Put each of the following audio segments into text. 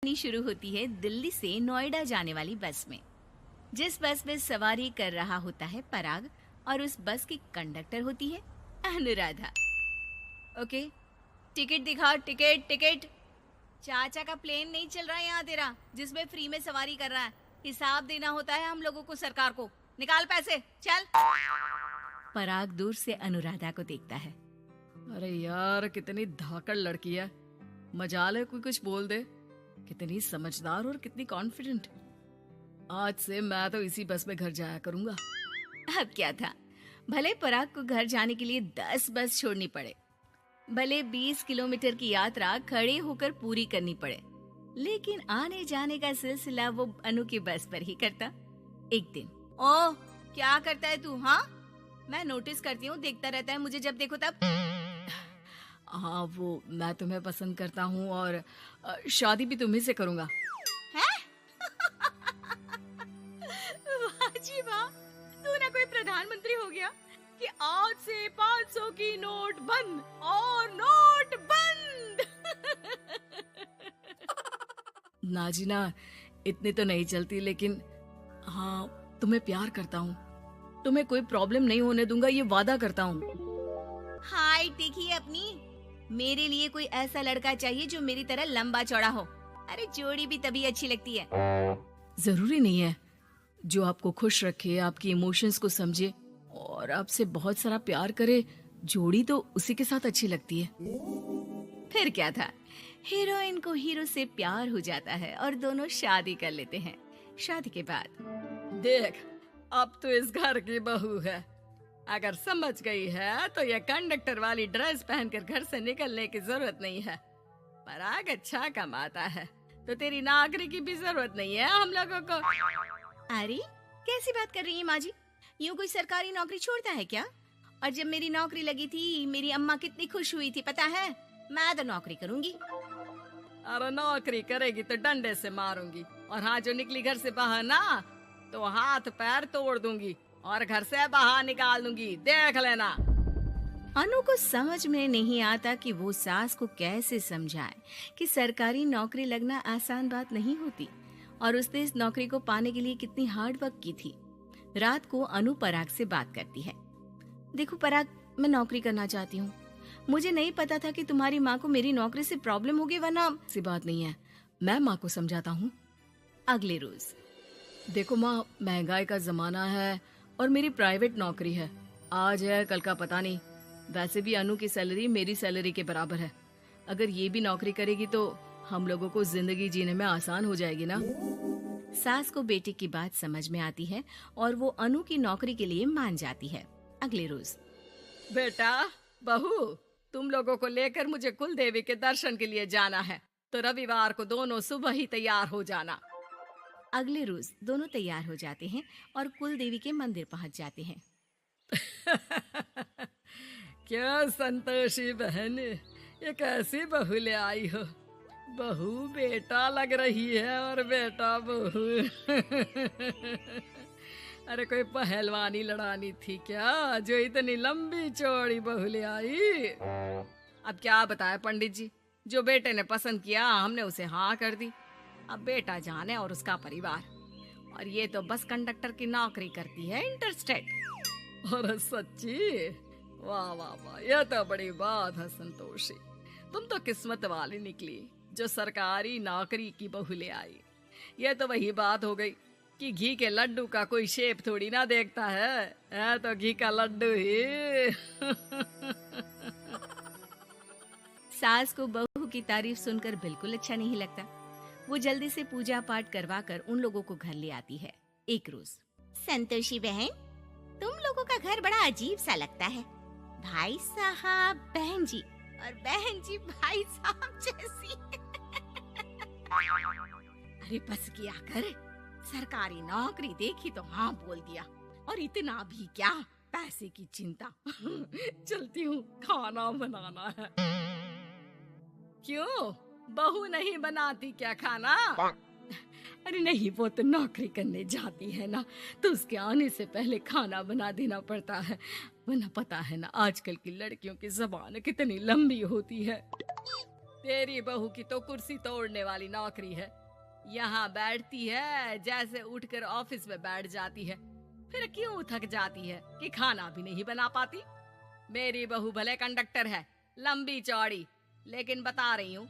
शुरू होती है दिल्ली से नोएडा जाने वाली बस में। जिस बस में सवारी कर रहा होता है पराग और उस बस की कंडक्टर होती है अनुराधा। ओके, टिकट दिखाओ, टिकट टिकट। चाचा का प्लेन नहीं चल रहा है यहाँ तेरा, जिसमें फ्री में सवारी कर रहा है। हिसाब देना होता है हम लोगों को सरकार को। निकाल पैसे, चल। पराग दूर से अनुराधा को देखता है। अरे यार, कितनी धाकड़ लड़की है। मजाल है कोई कुछ बोल दे। कितनी समझदार और कितनी कॉन्फिडेंट। आज से मैं तो इसी बस में घर जाया करूंगा। अब क्या था, भले पराग को घर जाने के लिए 10 बस छोड़नी पड़े, भले 20 किलोमीटर की यात्रा खड़े होकर पूरी करनी पड़े, लेकिन आने जाने का सिलसिला वो अनु की बस पर ही करता। एक दिन, ओह क्या करता है तू? हाँ, मैं नोटिस करती हूँ, देखता रहता है मुझे जब देखो तब। हाँ, वो मैं तुम्हें पसंद करता हूँ और शादी भी तुम्ही से करूंगा। वाह जी वाह, तू ना कोई प्रधानमंत्री हो गया कि आज से 500 की नोट बंद और नोट बंद। नाजिना, इतनी तो नहीं चलती, लेकिन हाँ, तुम्हें प्यार करता हूँ। तुम्हें कोई प्रॉब्लम नहीं होने दूंगा, ये वादा करता हूँ। हाइट देखिए अपनी। मेरे लिए कोई ऐसा लड़का चाहिए जो मेरी तरह लंबा चौड़ा हो। अरे जोड़ी भी तभी अच्छी लगती है। जरूरी नहीं है, जो आपको खुश रखे, आपकी इमोशंस को समझे और आपसे बहुत सारा प्यार करे, जोड़ी तो उसी के साथ अच्छी लगती है। फिर क्या था, हीरोइन को हीरो से प्यार हो जाता है और दोनों शादी कर लेते हैं। शादी के बाद देख, अब तो इस घर की बहू है। अगर समझ गई है तो ये कंडक्टर वाली ड्रेस पहनकर घर से निकलने की जरूरत नहीं है। पराग अच्छा कमाता है तो तेरी नौकरी की भी जरूरत नहीं है हम लोगों को। अरे कैसी बात कर रही है माँ जी? यूँ कोई सरकारी नौकरी छोड़ता है क्या? और जब मेरी नौकरी लगी थी, मेरी अम्मा कितनी खुश हुई थी पता है? मैं तो नौकरी करूंगी। अरे नौकरी करेगी तो डंडे से मारूंगी, और हाँ, जो निकली घर से बाहर ना तो हाथ पैर तोड़ दूंगी और घर से बाहर निकाल दूंगी, देख लेना। अनु को समझ में नहीं आता कि वो सास को कैसे समझाए कि सरकारी नौकरी लगना आसान बात नहीं होती और उसने इस नौकरी को पाने के लिए कितनी हार्ड वर्क की थी। रात को अनु पराग से बात करती है। देखो पराग, मैं नौकरी करना चाहती हूँ। मुझे नहीं पता था कि तुम्हारी माँ को मेरी नौकरी से प्रॉब्लम होगी, वरना। ऐसी बात नहीं है, मैं माँ को समझाता हूँ। अगले रोज, देखो माँ, महंगाई का जमाना है और मेरी प्राइवेट नौकरी है। आज है कल का पता नहीं। वैसे भी अनु की सैलरी मेरी सैलरी के बराबर है। अगर ये भी नौकरी करेगी तो हम लोगों को जिंदगी जीने में आसान हो जाएगी ना। सास को बेटी की बात समझ में आती है और वो अनु की नौकरी के लिए मान जाती है। अगले रोज, बेटा बहू, तुम लोगों को लेकर मुझे कुल देवी के दर्शन के लिए जाना है, तो रविवार को दोनों सुबह ही तैयार हो जाना। अगले रोज दोनों तैयार हो जाते हैं और कुल देवी के मंदिर पहुंच जाते हैं। क्या संतोषी बहन, ये कैसी बहू ले आई हो? बहू बेटा लग रही है और बेटा बहू। अरे कोई पहलवानी लड़ानी थी क्या, जो इतनी लंबी चौड़ी बहू ले आई? अब क्या बताए पंडित जी, जो बेटे ने पसंद किया हमने उसे हाँ कर दी। अब बेटा जाने और उसका परिवार, और ये तो बस कंडक्टर की नौकरी करती है इंटरस्टेट। और सच्ची, वाह वाह वाह, यह तो बड़ी बात है संतोषी। तुम तो किस्मत वाली निकली जो सरकारी नौकरी की बहू ले आई। यह तो वही बात हो गई कि घी के लड्डू का कोई शेप थोड़ी ना देखता है तो घी का लड्डू ही। सास को बहू की तारीफ सुनकर बिल्कुल अच्छा नहीं लगता। वो जल्दी से पूजा पाठ करवा कर उन लोगों को घर ले आती है। एक रोज, संतोषी बहन, तुम लोगों का घर बड़ा अजीब सा लगता है। भाई साहब बहन जी और बहन जी भाई साहब जैसी। अरे बस किया कर, सरकारी नौकरी देखी तो हाँ बोल दिया, और इतना भी क्या, पैसे की चिंता। चलती हूँ, खाना बनाना है। क्यों, बहू नहीं बनाती क्या खाना? अरे नहीं, वो तो नौकरी करने जाती है ना, तो उसके आने से पहले खाना बना देना पड़ता है, वरना पता है ना आजकल की लड़कियों की ज़बान कितनी लंबी होती है। तेरी बहू की तो कुर्सी तोड़ने वाली नौकरी है। यहाँ बैठती है जैसे उठकर ऑफिस में बैठ जाती है, फिर क्यों थक जाती है कि खाना भी नहीं बना पाती। मेरी बहू भले कंडक्टर है, लंबी चौड़ी, लेकिन बता रही हूँ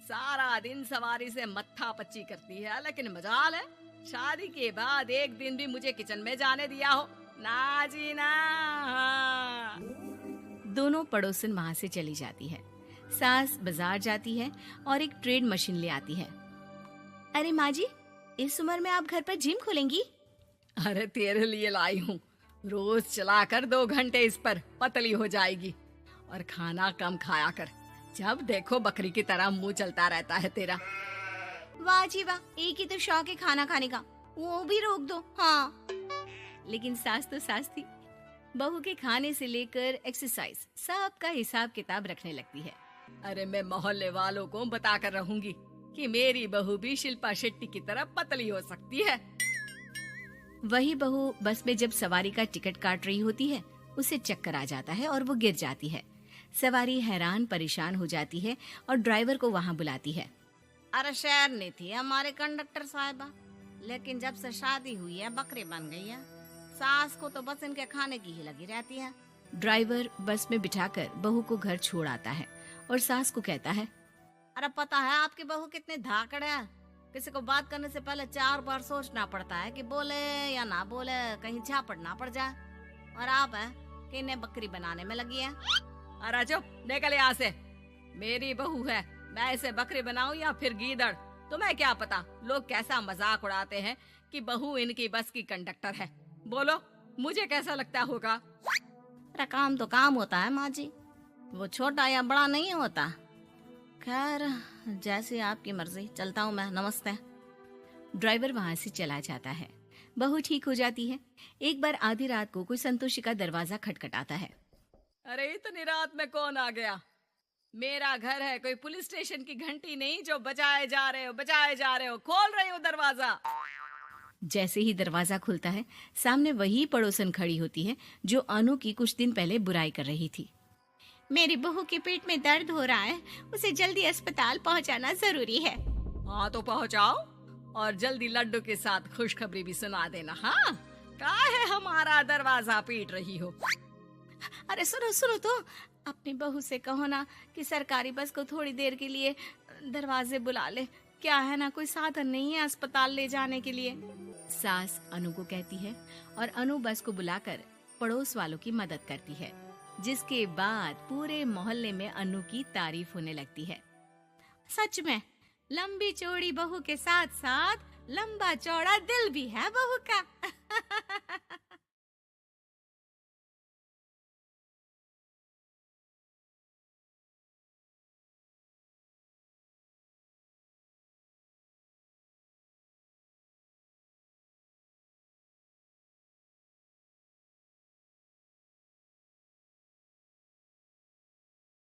सारा दिन सवारी से मत्था पच्ची करती है, लेकिन मजाल है शादी के बाद एक दिन भी मुझे किचन में जाने दिया हो ना जी ना। दोनों पड़ोसन वहां से चली जाती है। सास बाजार जाती है और एक ट्रेड मशीन ले आती है। अरे माँ जी, इस उम्र में आप घर पर जिम खोलेंगी? अरे तेरे लिए लाई हूँ, रोज चलाकर 2 घंटे इस पर, पतली हो जाएगी। और खाना कम खाया कर, जब देखो बकरी की तरह मुंह चलता रहता है तेरा। वाह जी वाह, एक ही तो शौक है खाना खाने का, वो भी रोक दो। हाँ, लेकिन सास तो सास थी। बहू के खाने से लेकर एक्सरसाइज सब का हिसाब किताब रखने लगती है। अरे मैं मोहल्ले वालों को बताकर रहूंगी कि मेरी बहू भी शिल्पा शेट्टी की तरह पतली हो सकती है। वही बहू बस में जब सवारी का टिकट काट रही होती है, उसे चक्कर आ जाता है और वो गिर जाती है। सवारी हैरान परेशान हो जाती है और ड्राइवर को वहाँ बुलाती है। अरे शहर नहीं थी हमारे कंडक्टर साहिबा, लेकिन जब से शादी हुई है बकरी बन गई है। सास को तो बस इनके खाने की ही लगी रहती है। ड्राइवर बस में बिठाकर बहू को घर छोड़ आता है और सास को कहता है, अरे पता है आपकी बहू कितनी धाकड़ है, किसी को बात करने से पहले 4 बार सोचना पड़ता है कि बोले या ना बोले, कहीं झापड़ ना पड़ जाए। और आप है कि इन्हें बकरी बनाने में लगी है। अरे चुप, निकल यहाँ से। मेरी बहू है, मैं इसे बकरी बनाऊं या फिर गीदड़, तुम्हें क्या पता लोग कैसा मजाक उड़ाते हैं कि बहू इनकी बस की कंडक्टर है। बोलो मुझे कैसा लगता होगा? अरे काम तो काम होता है माँ जी, वो छोटा या बड़ा नहीं होता। खैर जैसी आपकी मर्जी, चलता हूँ मैं, नमस्ते। ड्राइवर वहां से चला जाता है। बहू ठीक हो जाती है। एक बार आधी रात को कोई संतोषी का दरवाजा खटखटाता है। अरे इतनी रात में कौन आ गया? मेरा घर है, कोई पुलिस स्टेशन की घंटी नहीं जो बजाए जा रहे हो। खोल रही हो दरवाजा। जैसे ही दरवाजा खुलता है, सामने वही पड़ोसन खड़ी होती है जो अनु की कुछ दिन पहले बुराई कर रही थी। मेरी बहू के पेट में दर्द हो रहा है, उसे जल्दी अस्पताल पहुंचाना जरूरी है। हाँ तो पहुंचाओ, और जल्दी लड्डू के साथ खुशखबरी भी सुना देना। हाँ, काहे हमारा दरवाजा पीट रही हो? अरे सुनो तो, अपनी बहू से कहो ना कि सरकारी बस को थोड़ी देर के लिए दरवाजे बुला ले। क्या है ना, कोई साधन नहीं है अस्पताल ले जाने के लिए। सास अनु को कहती है और अनु बस को बुलाकर पड़ोस वालों की मदद करती है, जिसके बाद पूरे मोहल्ले में अनु की तारीफ होने लगती है। सच में लंबी चौड़ी बहू के साथ साथ लंबा चौड़ा दिल भी है बहू का।